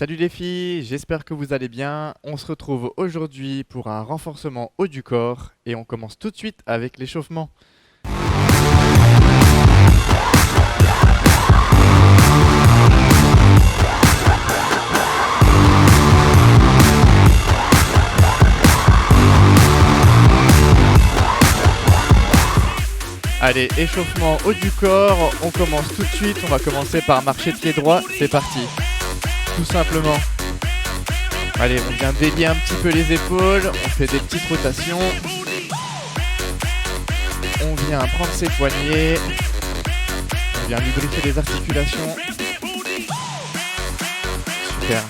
Salut les filles, j'espère que vous allez bien. On se retrouve aujourd'hui pour un renforcement haut du corps et on commence tout de suite avec l'échauffement. Allez, échauffement haut du corps, on commence tout de suite, on va commencer par marcher pied droit, c'est parti. Tout simplement. Allez, on vient délier un petit peu les épaules, on fait des petites rotations. On vient prendre ses poignets. On vient lubrifier les articulations. Super.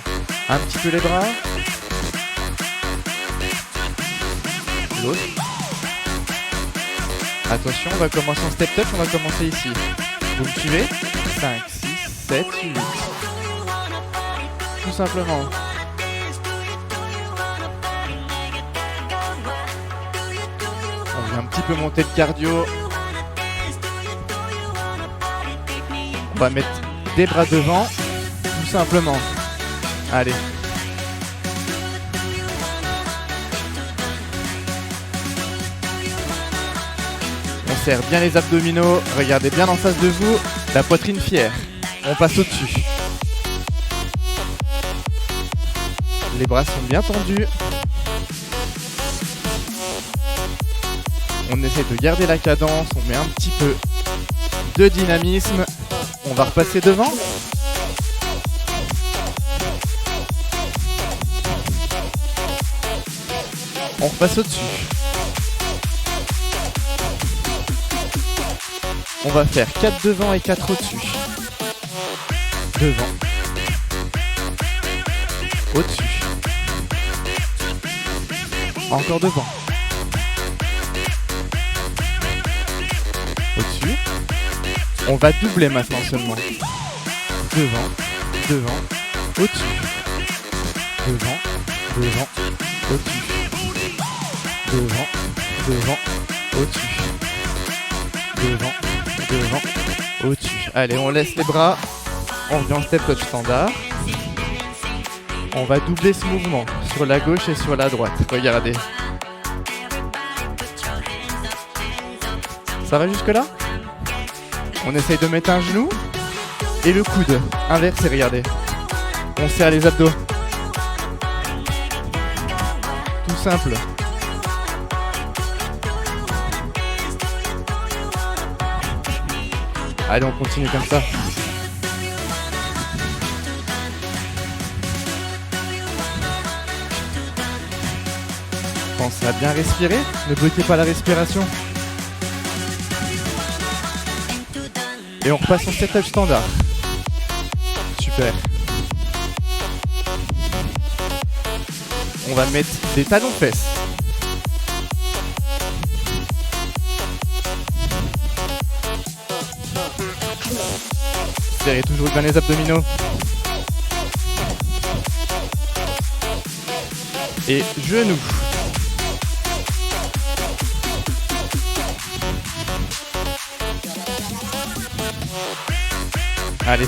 Un petit peu les bras. L'autre. Attention, on va commencer en step touch, on va commencer ici. Vous me suivez? 5, 6, 7, 8. Tout simplement. On vient un petit peu monter le cardio. On va mettre des bras devant, tout simplement. Allez. On serre bien les abdominaux. Regardez bien en face de vous, la poitrine fière. On passe au-dessus. Les bras sont bien tendus. On essaie de garder la cadence, on met un petit peu de dynamisme. On va repasser devant. On repasse au-dessus. On va faire 4 devant et 4 au-dessus. Devant. Au-dessus. Encore devant. Au-dessus. On va doubler maintenant seulement. Devant, devant, au-dessus. Devant, devant, au-dessus. Devant, devant, au-dessus. Devant, devant, au-dessus. Allez, on laisse les bras. On revient en step touch standard. On va doubler ce mouvement sur la gauche et sur la droite. Regardez. Ça va jusque là? On essaye de mettre un genou et le coude inversé, regardez. On serre les abdos. Tout simple. Allez, on continue comme ça. Pensez à bien respirer, ne bloquez pas la respiration. Et on repasse en step touch standard. Super. On va mettre des talons fesses. Serrez toujours bien les abdominaux. Et genoux. Allez.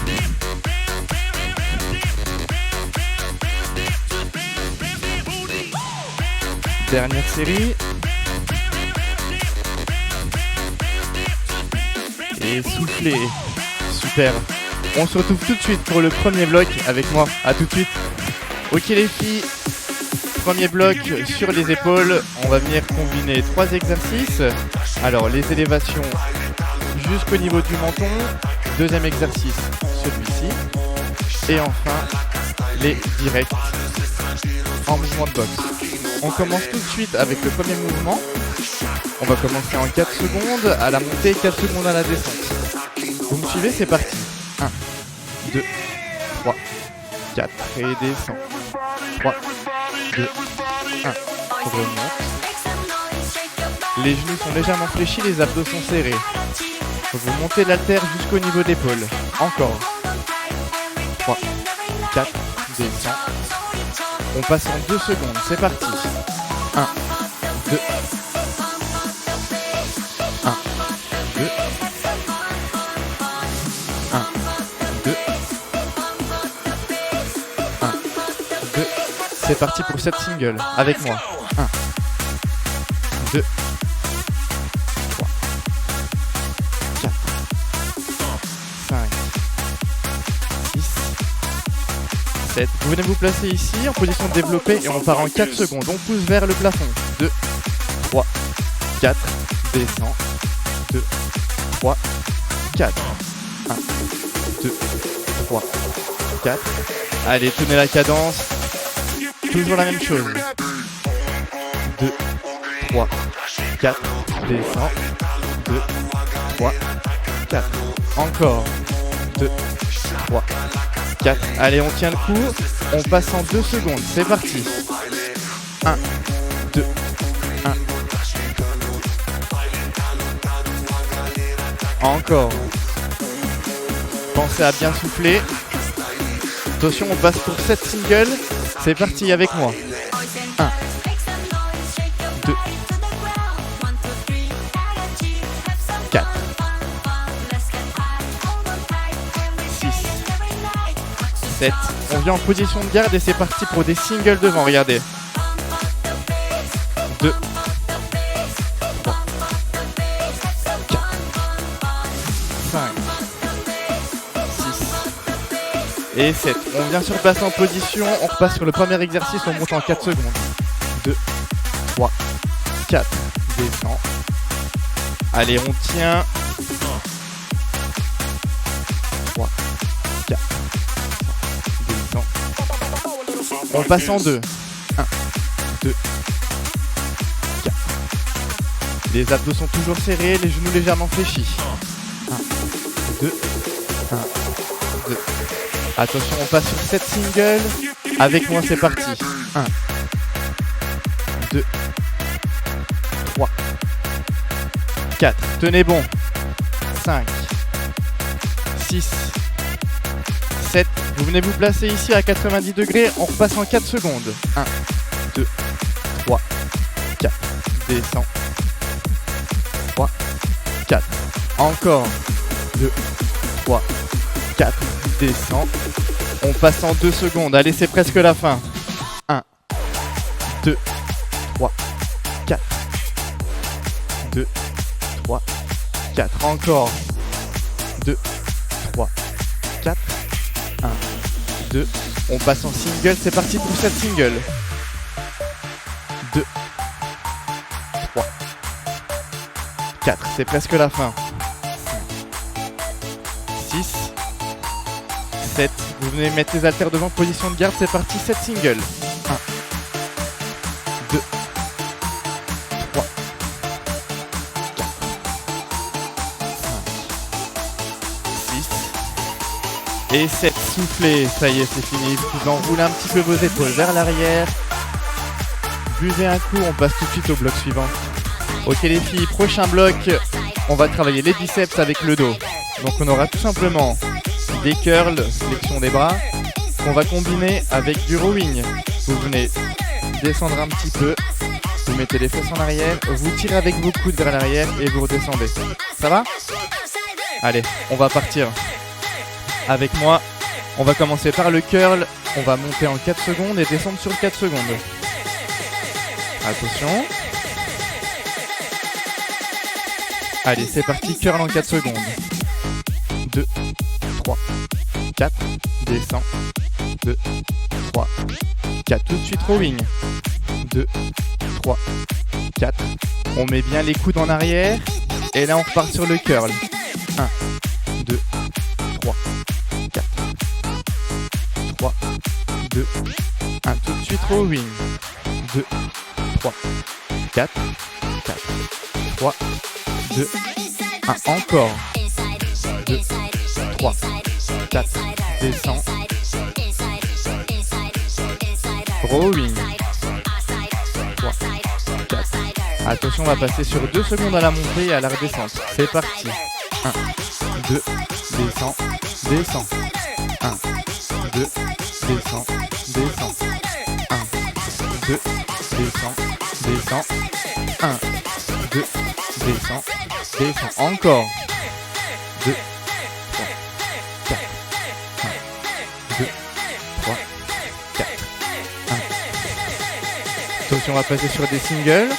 Dernière série. Et soufflez. Super. On se retrouve tout de suite pour le premier bloc avec moi. À tout de suite. Ok les filles. Premier bloc sur les épaules. On va venir combiner 3 exercices. Alors les élévations jusqu'au niveau du menton. Deuxième exercice, celui-ci. Et enfin, les directs en mouvement de boxe. On commence tout de suite avec le premier mouvement. On va commencer en 4 secondes à la montée, 4 secondes à la descente. Vous me suivez, c'est parti. 1, 2, 3, 4 et descend. 3, 2, 1. Remonte. Les genoux sont légèrement fléchis, les abdos sont serrés. Vous montez l'haltère jusqu'au niveau d'épaule. Encore. 3, 4, descend. On passe en 2 secondes, c'est parti. 1, 2, 1, 2, 1, 2, 1, c'est parti pour 7 singles. Avec moi. 1, 2, 3, 4, 5, 6, 7. Vous venez vous placer ici en position développée et on part en 4 secondes. On pousse vers le plafond. 2, 3, 4, descend. 2, 3, 4. 1, 2, 3, 4. Allez, tenez la cadence. Toujours la même chose. 2, 3, 4. Descend. 2, 3, 4. Encore. 2, 3, 4. Allez, on tient le coup. On passe en 2 secondes. C'est parti. 1, 2, 1. Encore. Pensez à bien souffler. Attention, on passe pour 7 singles. C'est parti avec moi. 1, 2, 4, 6, 7. On vient en position de garde et c'est parti pour des singles devant. Regardez. 2, 3, 4, 5, 6 et 7. On vient se repasser en position. On repasse sur le premier exercice. On monte en 4 secondes. 2, 3, 4. Descend. Allez, on tient. 3, 4. Descend. On passe en 2. 1, 2, 4. Les abdos sont toujours serrés, les genoux légèrement fléchis. 1, 2, 1, 2. Attention, on passe sur 7 singles. Avec moi, c'est parti. 1, 2, 3, 4. Tenez bon. 5, 6, 7. Vous venez vous placer ici à 90 degrés. On repasse en 4 secondes. 1, 2, 3, 4. Descend. 3, 4. Encore. 2, 3, 4. Descend. On passe en 2 secondes. Allez, c'est presque la fin. 1, 2, 3, 4. 2, 3, 4. Encore. 2, 3, 4. 1, 2. On passe en single. C'est parti pour 7 singles. 2, 3, 4. C'est presque la fin. 6, 7. Vous venez mettre les haltères devant, position de garde. C'est parti, 7 singles. 1, 2, 3, 4, 5, 6 et 7. Soufflez. Ça y est, c'est fini. Vous enroulez un petit peu vos épaules vers l'arrière. Buvez un coup. On passe tout de suite au bloc suivant. Ok les filles, prochain bloc. On va travailler les biceps avec le dos. Donc on aura tout simplement des curls, flexion des bras, qu'on va combiner avec du rowing. Vous venez descendre un petit peu, vous mettez les fesses en arrière, vous tirez avec vos coudes vers l'arrière et vous redescendez. Ça va ? Allez, on va partir. Avec moi, on va commencer par le curl. On va monter en 4 secondes et descendre sur 4 secondes. Attention. Allez, c'est parti, curl en 4 secondes. 2, 3, 4, descend. 2, 3, 4. Tout de suite rowing. 2, 3, 4. On met bien les coudes en arrière. Et là, on repart sur le curl. 1, 2, 3, 4. 3, 2, 1. Tout de suite rowing. 2, 3, 4, 4, 3, 2, 1. Encore. 2, 3, 4, descend. Rowing. 3, 4. Attention, on va passer sur 2 secondes à la montée et à la redescente. C'est parti. 1, 2, descend, descend. 1, 2, descend, descend. 1, 2, descend, descend. 1, 2, descend, descend. Encore. 2, 3, 4. 1, 2, 3, 4. 1, Attention, on va passer sur des singles.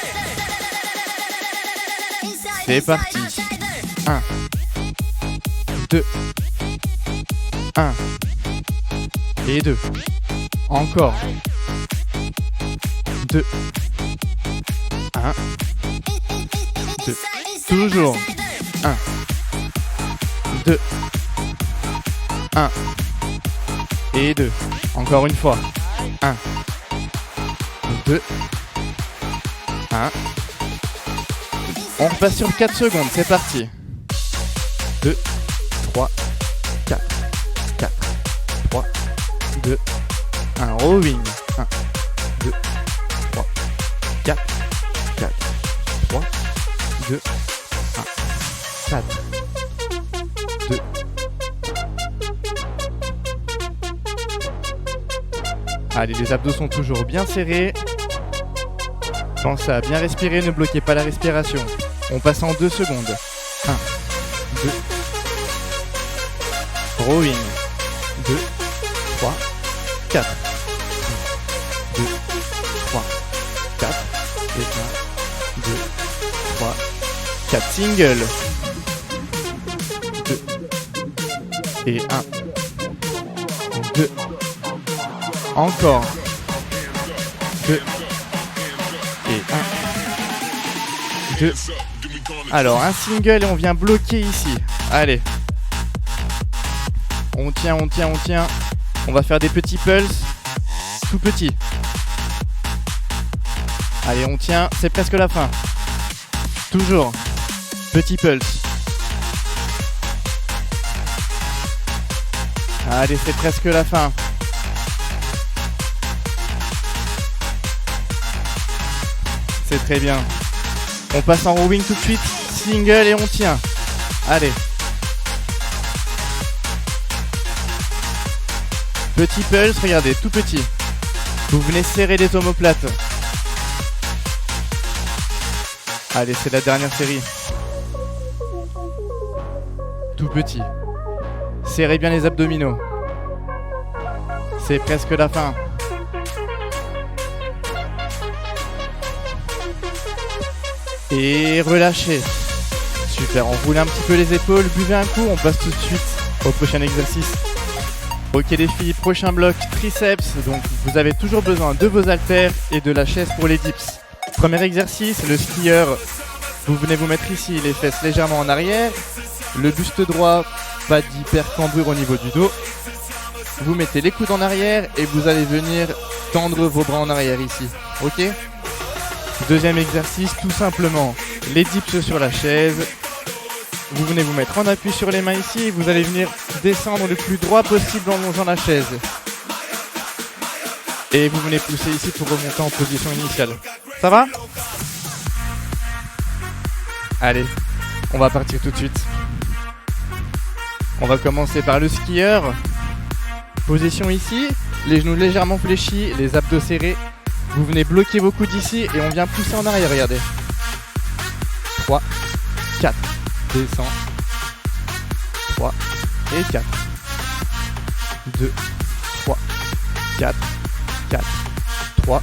C'est parti. 1, 2, 1 et 2. Encore. 2, 1, 2. Toujours. 1, 2, 1 et 2. Encore une fois. 1, 2, 1. On repasse sur 4 secondes, c'est parti. 2, 3, 4, 4, 3, 2, 1. Rowing. 1, 2, 3, 4, 4, 3, 2, 1. 4, 2. Allez, les abdos sont toujours bien serrés. Pensez à bien respirer, ne bloquez pas la respiration. On passe en 2 secondes. 1, 2. Rowing. 2, 3, 4. 1, 2, 3, 4. Et 1, 2, 3, 4. Single. 2. Et 1. 2. Encore. 2. Et 1, 2. Alors un single et on vient bloquer ici. Allez. On tient, on tient, on tient. On va faire des petits pulses. Tout petits. Allez, on tient. C'est presque la fin. Toujours. Petit pulse. Allez, c'est presque la fin. C'est très bien. On passe en rowing tout de suite. Single et on tient. Allez. Petit pulse, regardez, tout petit. Vous venez serrer les omoplates. Allez, c'est la dernière série. Tout petit. Serrez bien les abdominaux. C'est presque la fin. Et relâchez. Super, on roule un petit peu les épaules, buvez un coup, on passe tout de suite au prochain exercice. Ok les filles, prochain bloc, triceps. Donc vous avez toujours besoin de vos haltères et de la chaise pour les dips. Premier exercice, le skieur. Vous venez vous mettre ici, les fesses légèrement en arrière. Le buste droit, pas d'hypercambrure au niveau du dos. Vous mettez les coudes en arrière et vous allez venir tendre vos bras en arrière ici. Ok ? Deuxième exercice, tout simplement, les dips sur la chaise. Vous venez vous mettre en appui sur les mains ici et vous allez venir descendre le plus droit possible en longeant la chaise. Et vous venez pousser ici pour remonter en position initiale. Ça va ? Allez, on va partir tout de suite. On va commencer par le skieur. Position ici, les genoux légèrement fléchis, les abdos serrés. Vous venez bloquer vos coudes ici et on vient pousser en arrière, regardez. 3, 4, descend. 3 et 4. 2, 3, 4, 4, 3,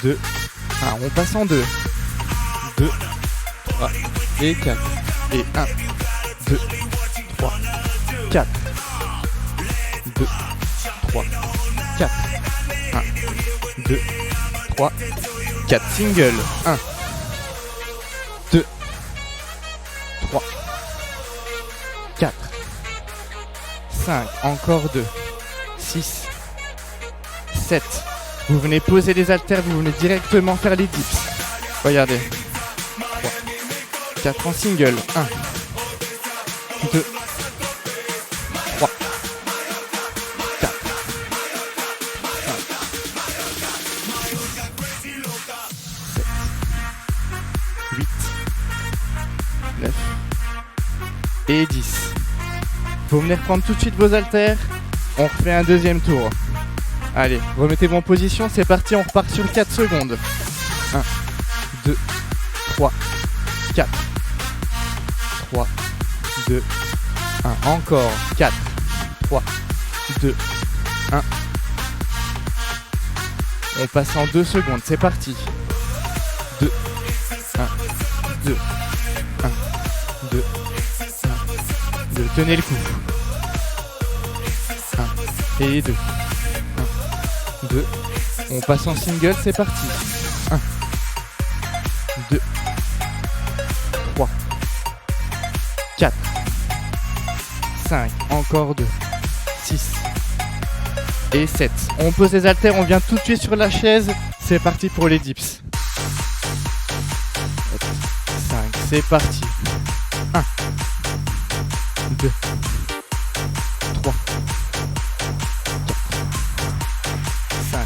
2, 1. On passe en 2. 2, 3 et 4. Et 1, 2, 3, 4. 2, 3, 4. 1, 2, 3, 4. Single. 1, 2, 3, 4, 5. Encore 2, 6, 7. Vous venez poser les haltères, vous venez directement faire les dips. Regardez. 3, 4 en single. 1, 2, 3, 4, 5, 7, 8, 9 et 10. Vous venez reprendre tout de suite vos haltères. On refait un deuxième tour. Allez, remettez-vous en position, c'est parti, on repart sur 4 secondes. 1, 2, 3, 4, 3, 2, 1, encore, 4, 3, 2, 1. On passe en 2 secondes, c'est parti. 2, 1, 2, 1, 2, 1, 2. Tenez le coup. 1 et 2. 1, 2. On passe en single, c'est parti. 1, 2, 3, 4, 5, encore 2, 6 et 7. On pose les haltères, on vient tout de suite sur la chaise. C'est parti pour les dips. 5, c'est parti. 1, 2, 3, 4, 5,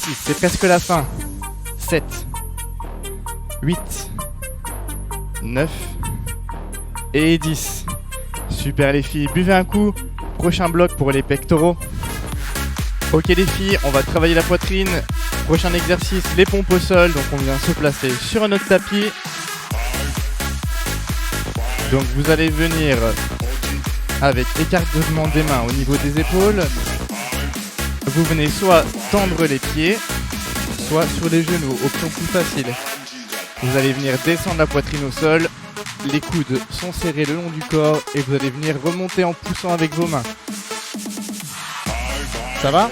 6, c'est presque la fin. 7, 8, 9 et 10. Super les filles, buvez un coup. Prochain bloc pour les pectoraux. Ok les filles, on va travailler la poitrine. Prochain exercice, les pompes au sol. Donc on vient se placer sur notre tapis. Donc vous allez venir avec écartement des mains au niveau des épaules. Vous venez soit tendre les pieds, soit sur les genoux, option plus facile. Vous allez venir descendre la poitrine au sol. Les coudes sont serrés le long du corps et vous allez venir remonter en poussant avec vos mains. Ça va ?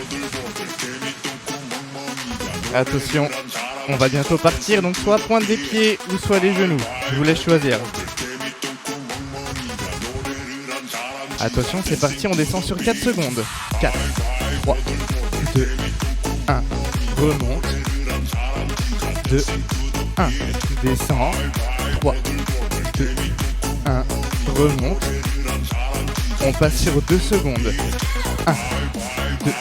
Attention, on va bientôt partir, donc soit pointe des pieds ou soit les genoux. Je vous laisse choisir. Attention, c'est parti, on descend sur 4 secondes. 4, 3, 2, 1, remonte. 2, 1, descend. 3, 2, 1, remonte. On passe sur 2 secondes. 1, 2,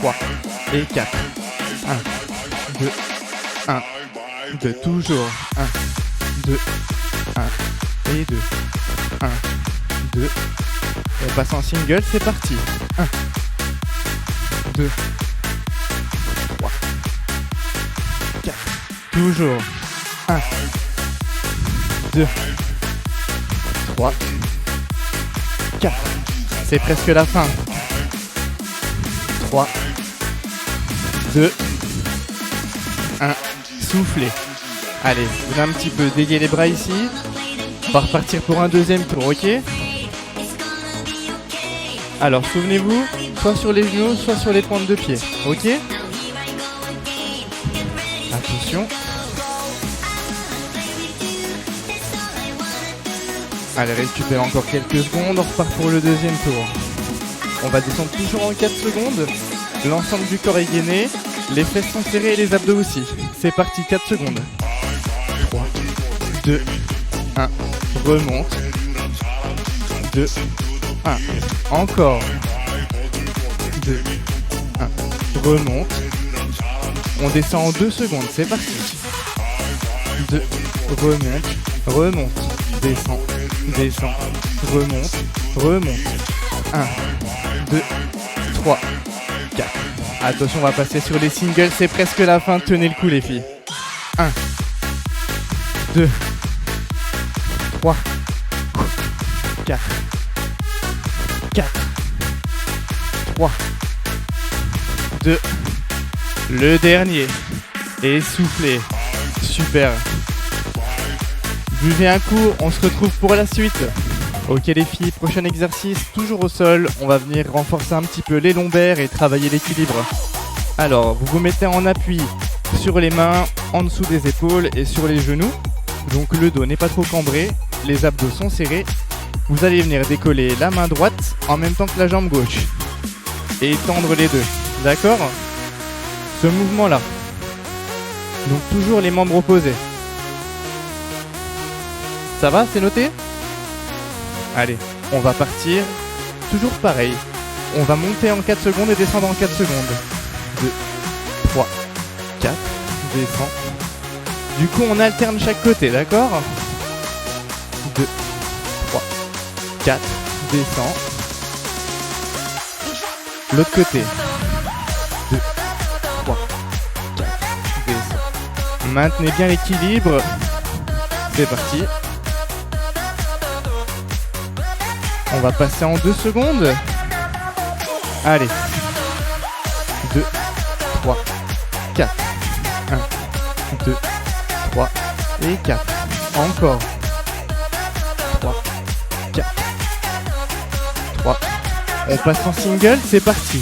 3 et 4. 1, 2, 1, 2, toujours. 1, 2, 1 et 2. 1, 2. On passe en single, c'est parti. 1, 2, 3, 4. Toujours. 1, 2, 3, 4. C'est presque la fin. 3, 2, 1. Soufflez. Allez, vous avez un petit peu dégainer les bras ici. On va repartir pour un deuxième tour, ok ? Alors, souvenez-vous, soit sur les genoux, soit sur les pointes de pied, ok ? Attention. Allez, récupère encore quelques secondes, on repart pour le deuxième tour. On va descendre toujours en 4 secondes. L'ensemble du corps est gainé, les fesses sont serrées et les abdos aussi. C'est parti, 4 secondes. 3, 2, 1, remonte. 2, 1, encore. 2, 1, remonte. On descend en 2 secondes, c'est parti. 2, remonte, descend, remonte. 1, 2, 3, 4. Attention, on va passer sur les singles, c'est presque la fin, tenez le coup les filles. 1, 2, 3, 4, 3, 2, le dernier, et soufflez, super. Buvez un coup, on se retrouve pour la suite. Ok les filles, prochain exercice, toujours au sol, on va venir renforcer un petit peu les lombaires et travailler l'équilibre. Alors, vous vous mettez en appui sur les mains, en dessous des épaules et sur les genoux. Donc le dos n'est pas trop cambré, les abdos sont serrés. Vous allez venir décoller la main droite en même temps que la jambe gauche. Et tendre les deux, d'accord ? Ce mouvement-là. Donc toujours les membres opposés. Ça va, c'est noté ? Allez, on va partir. Toujours pareil. On va monter en 4 secondes et descendre en 4 secondes. 2, 3, 4, descend. Du coup, on alterne chaque côté, d'accord ? 2, 3, 4, descend. L'autre côté. 2, 3, 4, descend. Maintenez bien l'équilibre. C'est parti. On va passer en 2 secondes. Allez. 2, 3, 4. 1, 2, 3 et 4. Encore. 3, 4, 3. On passe en single, c'est parti.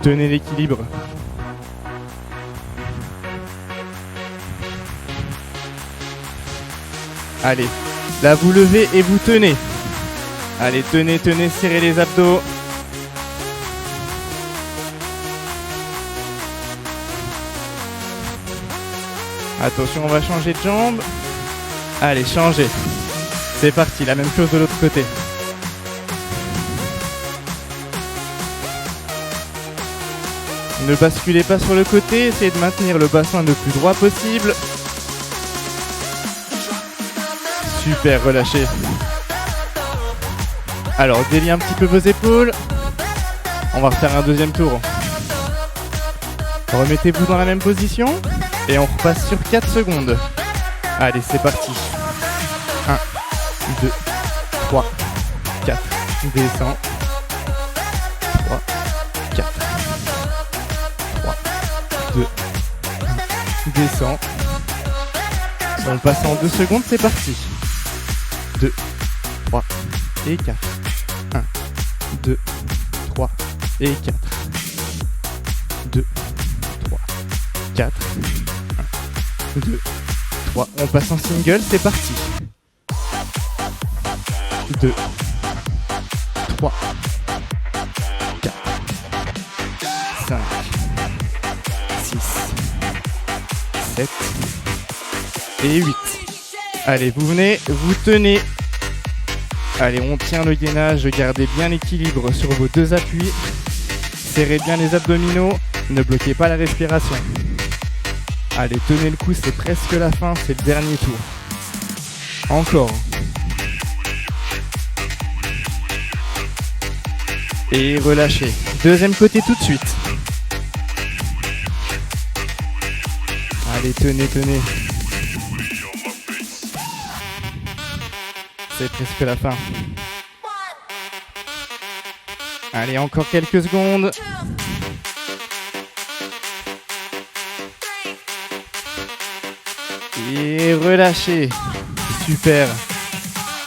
Tenez l'équilibre. Allez, là vous levez et vous tenez. Allez, tenez, tenez, serrez les abdos. Attention, on va changer de jambe. Allez, changez. C'est parti, la même chose de l'autre côté. Ne basculez pas sur le côté, essayez de maintenir le bassin le plus droit possible. Super, relâchez. Alors, déliez un petit peu vos épaules. On va refaire un deuxième tour. Remettez-vous dans la même position. Et on repasse sur 4 secondes. Allez, c'est parti. 1, 2, 3, 4. Descends. 3, 4. 3, 2, 1. Descends. On passe en 2 secondes, c'est parti. 2, 3 et 4. 1, 2, 3 et 4. 2, 3, 4. 1, 2, 3. On passe en single, c'est parti. 2, 3, 4, 5, 6, 7 et 8. Allez, vous venez, vous tenez. Allez, on tient le gainage, gardez bien l'équilibre sur vos 2 appuis. Serrez bien les abdominaux, ne bloquez pas la respiration. Allez, tenez le coup, c'est presque la fin, c'est le dernier tour. Encore. Et relâchez. Deuxième côté tout de suite. Allez, tenez, tenez. C'est presque la fin. Allez, encore quelques secondes. Et relâchez. Super.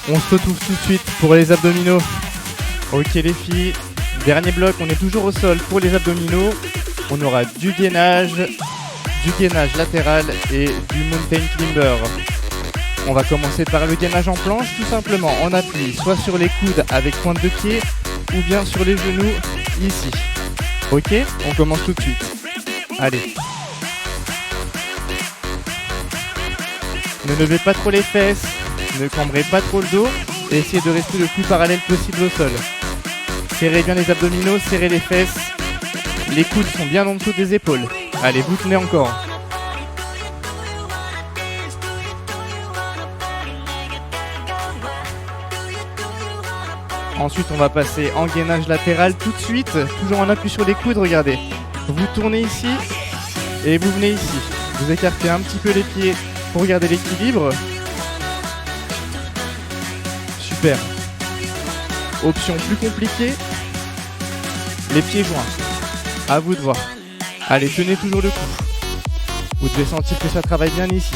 On se retrouve tout de suite pour les abdominaux. Ok les filles. Dernier bloc, on est toujours au sol pour les abdominaux. On aura du gainage latéral et du mountain climber. On va commencer par le gainage en planche, tout simplement. On appuie soit sur les coudes avec pointe de pied ou bien sur les genoux ici. Ok, on commence tout de suite. Allez. Ne levez pas trop les fesses, ne cambrez pas trop le dos et essayez de rester le plus parallèle possible au sol. Serrez bien les abdominaux, serrez les fesses. Les coudes sont bien en dessous des épaules. Allez, vous tenez encore. Ensuite, on va passer en gainage latéral tout de suite. Toujours en appui sur les coudes, regardez. Vous tournez ici et vous venez ici. Vous écartez un petit peu les pieds pour garder l'équilibre. Super. Option plus compliquée. Les pieds joints. À vous de voir. Allez, tenez toujours le coup. Vous devez sentir que ça travaille bien ici.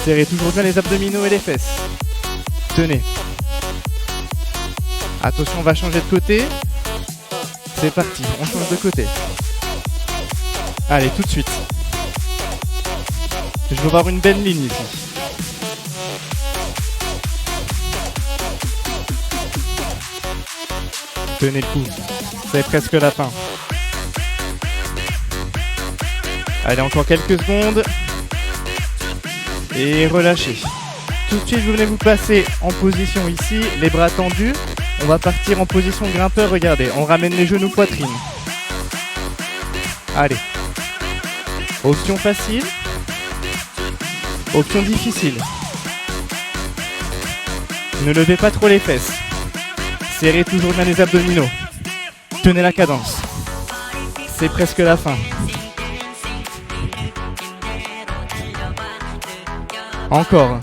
Serrez toujours bien les abdominaux et les fesses. Tenez. Attention, on va changer de côté. C'est parti, on change de côté. Allez, tout de suite. Je veux voir une belle ligne ici. Tenez le coup. C'est presque la fin. Allez, encore quelques secondes. Et relâchez. Tout de suite, vous venez vous passer en position ici, les bras tendus. On va partir en position grimpeur, regardez. On ramène les genoux poitrine. Allez. Option facile. Option difficile. Ne levez pas trop les fesses. Serrez toujours bien les abdominaux. Tenez la cadence. C'est presque la fin. Encore.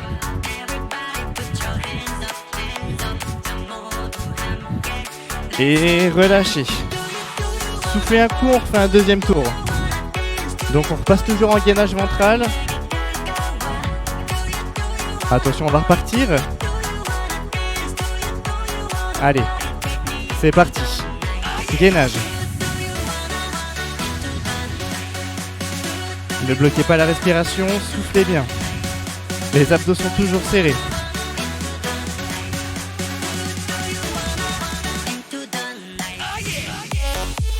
Et relâchez. Soufflez un coup, on refait un deuxième tour. Donc on repasse toujours en gainage ventral. Attention, on va repartir. Allez, c'est parti. Gainage. Ne bloquez pas la respiration, soufflez bien. Les abdos sont toujours serrés.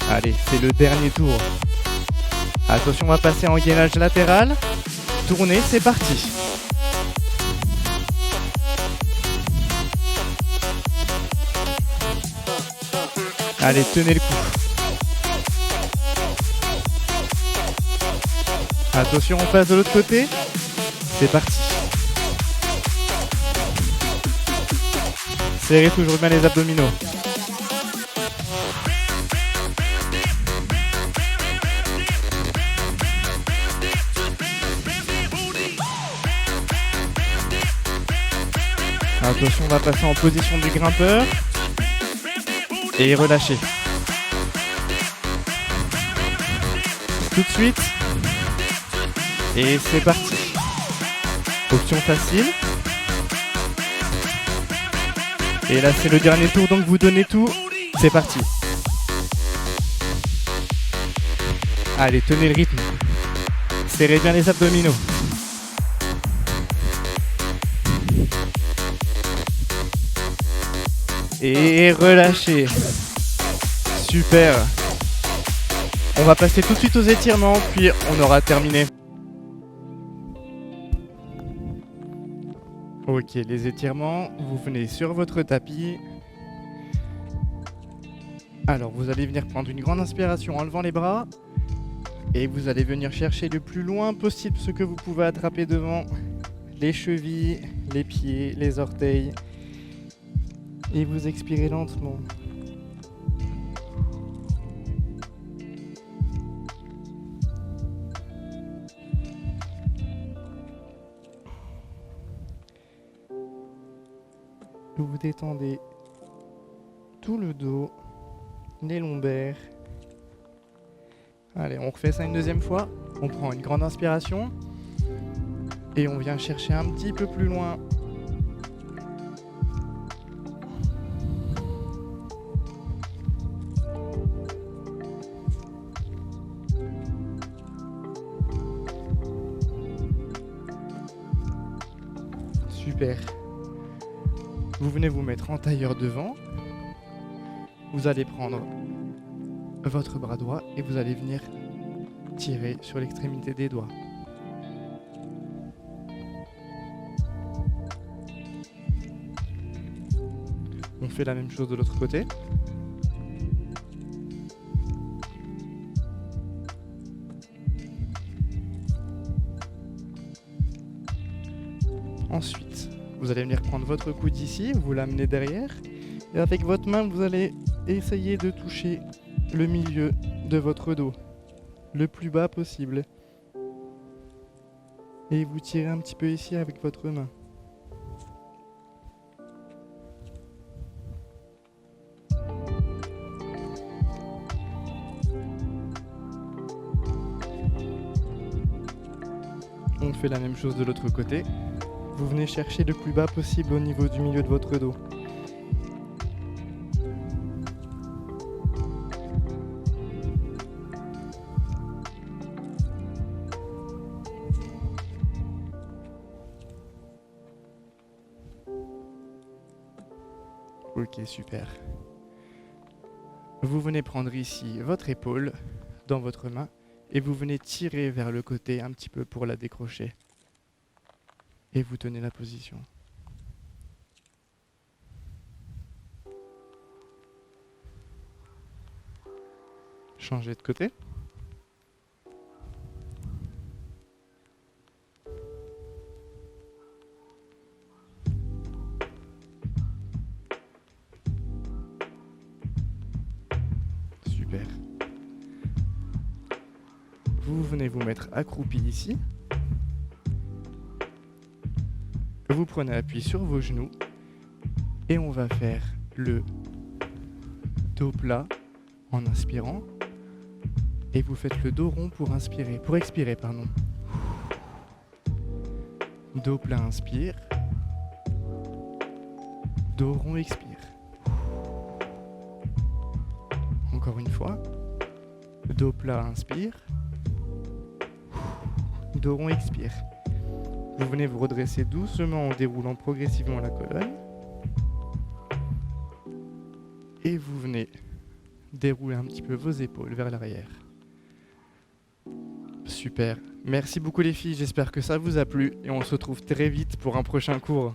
Allez, c'est le dernier tour. Attention, on va passer en gainage latéral. Tournez, c'est parti. Allez, tenez le coup. Attention, on passe de l'autre côté. C'est parti. Serrez toujours bien les abdominaux. Attention, on va passer en position du grimpeur. Et relâchez. Tout de suite. Et c'est parti. Option facile. Et là c'est le dernier tour, donc vous donnez tout. C'est parti. Allez, tenez le rythme. Serrez bien les abdominaux. Et relâchez. Super. On va passer tout de suite aux étirements, puis on aura terminé. Ok, les étirements, vous venez sur votre tapis. Alors, vous allez venir prendre une grande inspiration en levant les bras. Et vous allez venir chercher le plus loin possible ce que vous pouvez attraper devant. Les chevilles, les pieds, les orteils. Et vous expirez lentement. Vous détendez tout le dos, les lombaires. Allez, on refait ça une deuxième fois. On prend une grande inspiration. Et on vient chercher un petit peu plus loin. Super. Vous venez vous mettre en tailleur devant. Vous allez prendre votre bras droit et vous allez venir tirer sur l'extrémité des doigts. On fait la même chose de l'autre côté. Ensuite, vous allez venir prendre votre coude ici, vous l'amenez derrière. Et avec votre main, vous allez essayer de toucher le milieu de votre dos, le plus bas possible. Et vous tirez un petit peu ici avec votre main. On fait la même chose de l'autre côté. Vous venez chercher le plus bas possible au niveau du milieu de votre dos. Ok, super. Vous venez prendre ici votre épaule dans votre main et vous venez tirer vers le côté un petit peu pour la décrocher. Et vous tenez la position. Changez de côté. Super. Vous venez vous mettre accroupi ici. Vous prenez appui sur vos genoux et on va faire le dos plat en inspirant. Et vous faites le dos rond pour expirer, pardon. Dos plat, inspire. Dos rond, expire. Encore une fois. Dos plat, inspire. Dos rond, expire. Vous venez vous redresser doucement en déroulant progressivement la colonne. Et vous venez dérouler un petit peu vos épaules vers l'arrière. Super. Merci beaucoup les filles, j'espère que ça vous a plu et on se retrouve très vite pour un prochain cours.